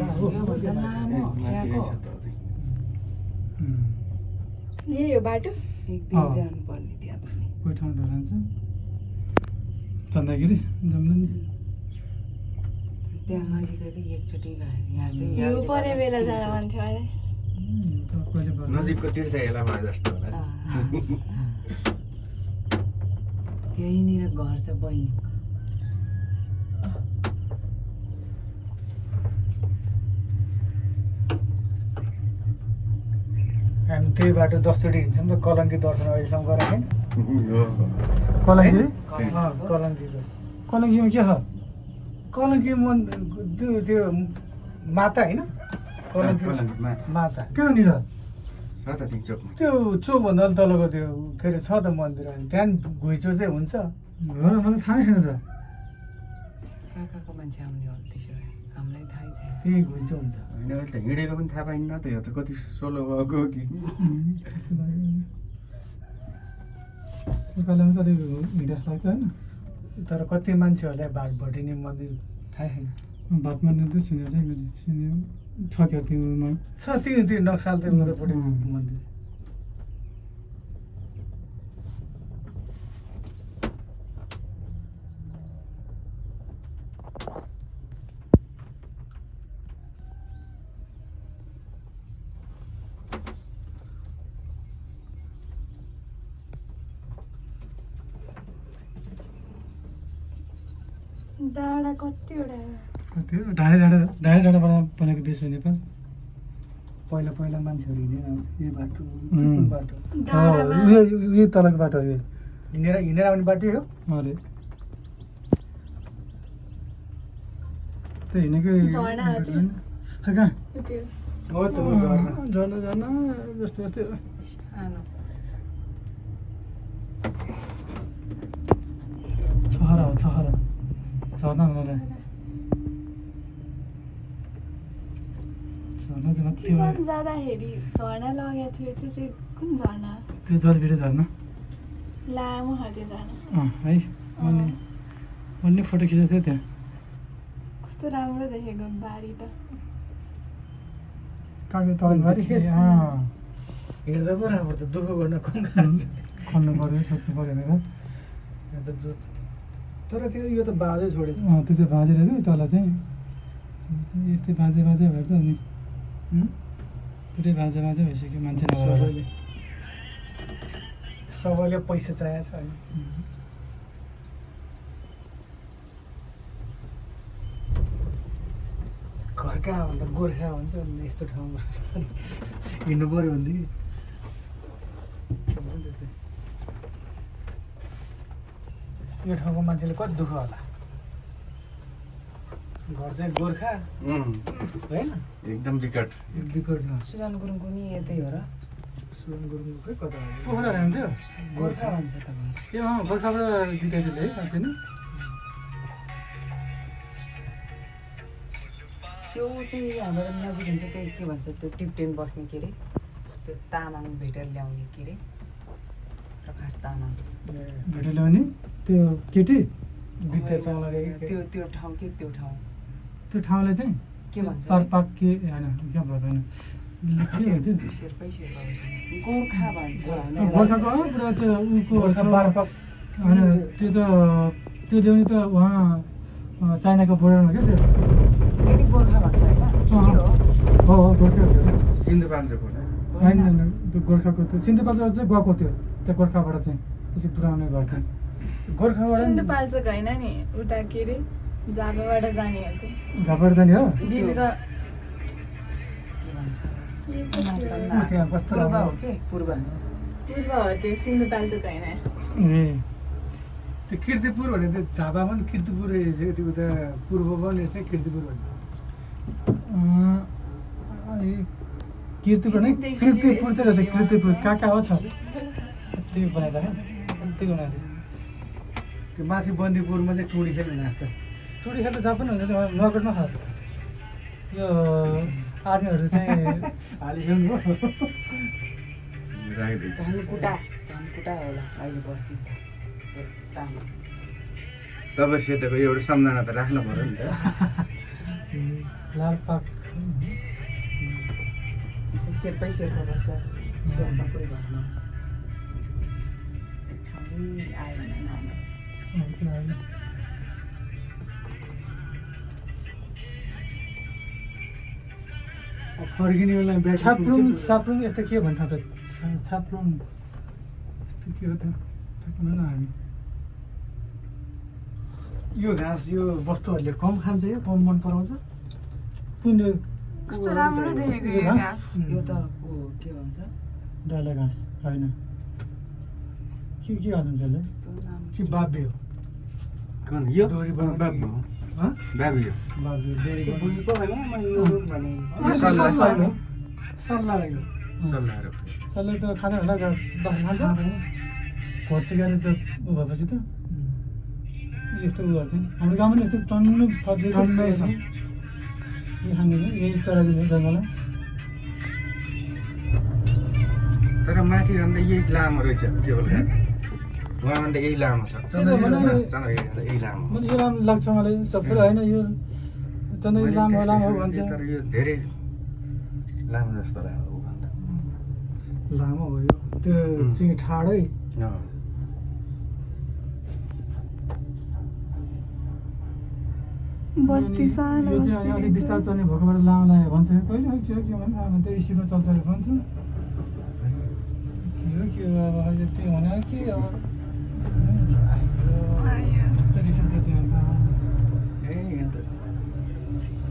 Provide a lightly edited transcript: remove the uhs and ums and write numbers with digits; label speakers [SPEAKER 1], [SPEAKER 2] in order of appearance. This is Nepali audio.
[SPEAKER 1] योभन्दा लामो यहाँको
[SPEAKER 2] यही हो बाटो
[SPEAKER 1] एक दिन जानुपर्ने त्यहाँ पनि
[SPEAKER 3] कोही ठाउँ ढलान्छ चन्दागिरी जाम्नु नि
[SPEAKER 1] त्यहाँ नजिकै एकचोटि गयो यहाँ चाहिँ
[SPEAKER 2] हिउँ परे बेला जान मन थियो अहिले
[SPEAKER 3] त कहिले पर्छ
[SPEAKER 4] नजिकको तीर्थ हेला भए जस्तो होला
[SPEAKER 1] त्यहीँनिर घर छ बहिनीको
[SPEAKER 3] हामी त्यही बाटो 10 चोटि हिँड्छौँ त कलङ्की दर्शन अहिलेसम्म गरेको छैन
[SPEAKER 4] यो
[SPEAKER 3] कलङ्की कलङ्कीको कलङ्कीमा के छ कलङ्की मन त्यो माता होइन कलङ्की माता कहाँनिर
[SPEAKER 4] छ त त्यही चोकमा
[SPEAKER 3] त्यो चोकभन्दा अलिक तलको त्यो के अरे छ त मन्दिर अनि त्यहाँ घुइँचो चाहिँ हुन्छ हो मलाई थाहा छैन त
[SPEAKER 1] काकाको मान्छे आउने हो त्यसो भए हामीलाई थाहै छैन
[SPEAKER 3] त्यही घुइँचो हुन्छ
[SPEAKER 4] होइन अहिले त हिँडेको पनि थाहा पाइन्न त यो त कति सोलो भएको हो कि
[SPEAKER 3] एकालेमा चाहिँ अलिक हिँडेको लाग्छ होइन तर कति मान्छेहरूलाई भाट भटिने मन्दिर थाहा छैन भाट मन्दिर चाहिँ सुनेको चाहिँ मैले सुने ठक्यो त्योमा छ त्यो नक्साल त्यो उतापट्टि मन्दिर
[SPEAKER 2] डाँडा कतिवटा
[SPEAKER 3] कति हो ढाडे डाँडाबाट बनेको देश हो नेपाल पहिला पहिला मान्छेहरू हिँडेर यो बाटो कुन बाटो यो तलको बाटो हो यो हिँडेर आउने बाटो हो अरे त्यो हिँडेकै
[SPEAKER 2] झरना हो त्यो।
[SPEAKER 3] कहाँ
[SPEAKER 2] त्यो
[SPEAKER 3] हो त झर्ना झर्ना जस्तो जस्तै हो
[SPEAKER 1] सानो
[SPEAKER 3] छहरा हो छहरा झर्ना झर्ना झर्ना चाहिँ मात्रै
[SPEAKER 2] चिकन जाँदाखेरि झरना लगेको थियो त्यो चाहिँ कुन झरना
[SPEAKER 3] त्यो जलभिरे झर्ना
[SPEAKER 2] लामो हो त्यो झरना
[SPEAKER 3] है अन्य फोटो खिचेको थियो त्यहाँ
[SPEAKER 2] कस्तो राम्रो देखेको बारी त
[SPEAKER 3] कागज तलबारी हेर्दा पो राम्रो त दुःख गर्न खन्नु पऱ्यो जोत्नु पऱ्यो भनेर यहाँ त जोत्छ तर त्यो यो त बाजे छोडेछ त्यो चाहिँ बाजे रहेछ तल चाहिँ यस्तै बाजे भएर त अनि पुरै बाजे भइसक्यो मान्छे सबैले पैसा चाहिएको छ अहिले घर कहाँ भन्दा गोर्खा भन्छ अनि यस्तो ठाउँमा हिँड्नु पऱ्यो भनेदेखि यो ठाउँको मान्छेले कति दुःख होला घर चाहिँ गोर्खा होइन
[SPEAKER 4] एकदम विकट
[SPEAKER 3] विकट
[SPEAKER 1] सुजन गुरुङको नि यतै हो र
[SPEAKER 3] सुन गुरुङ खै कता पोखरा हुन्थ्यो
[SPEAKER 1] गोर्खा भन्छ तपाईँ
[SPEAKER 3] ए गोर्खाबाट जितेको है साँच्चै नै
[SPEAKER 1] त्यो चाहिँ हाम्रो नजिक हुन्छ त्यही के भन्छ त्यो टिप्टेन बस्ने के अरे त्यो तामाङ भेटेर ल्याउने के अरे प्रकाश तामाङ
[SPEAKER 3] भेटेर ल्याउने त्यो केटी भित्र चलाएको
[SPEAKER 1] त्यो ठाउँ के त्यो ठाउँ
[SPEAKER 3] त्यो ठाउँलाई चाहिँ
[SPEAKER 1] के भन्छ
[SPEAKER 3] पाक के होइन के भएन के भन्छ
[SPEAKER 1] शेर्पै शेर्पा गोर्खा भन्छ होइन
[SPEAKER 3] गोर्खाको पुरा त्यो उको होइन त्यो त त्यो ल्याउने त उहाँ चाइनाको बोर्डरमा क्या त्यो
[SPEAKER 1] त्यति गोर्खा भन्छ होइन के हो
[SPEAKER 3] हो गोर्खा
[SPEAKER 4] सिन्धुपाल्चोक होला
[SPEAKER 3] होइन त्यो गोर्खाको त्यो सिन्धुपाल्चोक चाहिँ गएको त्यो त्यो गोर्खाबाट चाहिँ त्यसै पुऱ्याउने गर्छ गोर्खाबाट
[SPEAKER 2] सिन्धुपाल्चोक होइन नि उता के अरे झापाबाट जाने हो त्यो
[SPEAKER 3] झापाबाट जाने हो
[SPEAKER 2] दिल्लीको
[SPEAKER 1] के भन्छ
[SPEAKER 3] त्यहाँ कस्तो
[SPEAKER 1] पूर्व हो के पूर्व
[SPEAKER 2] पूर्व हो त्यो सिन्धुपाल्चोक होइन
[SPEAKER 3] ए त्यो किर्तिपुर भने त्यो झापामा पनि किर्तिपुर रहेछ त्यो उता पूर्वमा पनि रहेछ किर्तिपुर भन्ने किर्तिपुर नै किर्तिपुर त रहेछ किर्तिपुर कहाँ हो छ त्यो बनाएर त्यो बनाएर त्यो माथि बन्दीपुरमा चाहिँ टुडी खेल हुने त टुडी खेल त जहाँ पनि हुन्छ नगरमा खान्छ यो आर्मीहरू चाहिँ हालिसक्नु हो
[SPEAKER 1] धनकुटा होला अहिले बस्ने तामाङ
[SPEAKER 4] तपाईँ सेतोको एउटा सम्झना त राख्नु पऱ्यो नि त
[SPEAKER 3] लालपाक
[SPEAKER 1] शेर्पै शेर्पा बस्छ शेर्पाकै घरमा ठाउँ आएन नानी
[SPEAKER 3] फर्किने बेला छाप्रुङ यस्तो के भन्छ त छाप्रुङ यस्तो के हो त थाहा न हामी यो घाँस यो वस्तुहरूले कम खान्छ यो कम मन पराउँछ कुन यो
[SPEAKER 2] कस्तो राम्रो देखेको
[SPEAKER 3] यो
[SPEAKER 2] यो
[SPEAKER 3] घाँस?
[SPEAKER 2] घाँस
[SPEAKER 1] यो त के भन्छ
[SPEAKER 3] डाला घाँस होइन के भन्छ यसले
[SPEAKER 1] यस्तो नाम
[SPEAKER 3] कि बाब्य हो
[SPEAKER 4] कुन यो
[SPEAKER 3] डोरी बनाउने-
[SPEAKER 4] बाबु हो
[SPEAKER 3] हँ?
[SPEAKER 4] बाबु यो
[SPEAKER 3] बाब्य डोरी
[SPEAKER 1] त्यो
[SPEAKER 3] बनाउने-
[SPEAKER 1] बुढीको भने मैले यो रुख भने
[SPEAKER 3] सल्लाह सल्लाह सल्लाह यो
[SPEAKER 4] सल्लाहरू
[SPEAKER 3] सल्लाह त खाँदैन होला बाख्रा खान्छ खोज्छ गएर त उ भएपछि त यस्तो उ गर्छ हाम्रो गाउँमा पनि यस्तो टन्नु टन्नै छ यो खाँदैन यही चढाइदिने जङ्गलमा
[SPEAKER 4] तर माथि भन्दा यही लामो रहेछ के होला उहाँभन्दा यही लामो छ चन्द्रगिरी यही लामो
[SPEAKER 3] मलाई यो राम्रो लाग्छ मलाई सबै होइन यो चन्द्रगिरी लामो लामो भन्छ
[SPEAKER 4] तर यो धेरै लामो जस्तो लाग्यो उभन्दा
[SPEAKER 3] लामो हो यो त्यो चाहिँ ठाडै
[SPEAKER 2] बस्ती सानो
[SPEAKER 3] यो चाहिँ अनि अलिक बिस्तार चल्ने भएकोबाट लामो लाग्यो भन्छ कहिले के हो के भन्छ अनि त्यो स्पिडमा चल्छ अरे भन्छ के हो अब अहिले त्यो भने के अब
[SPEAKER 2] आयो।
[SPEAKER 3] रिसिप्ट चाहिँ अन्त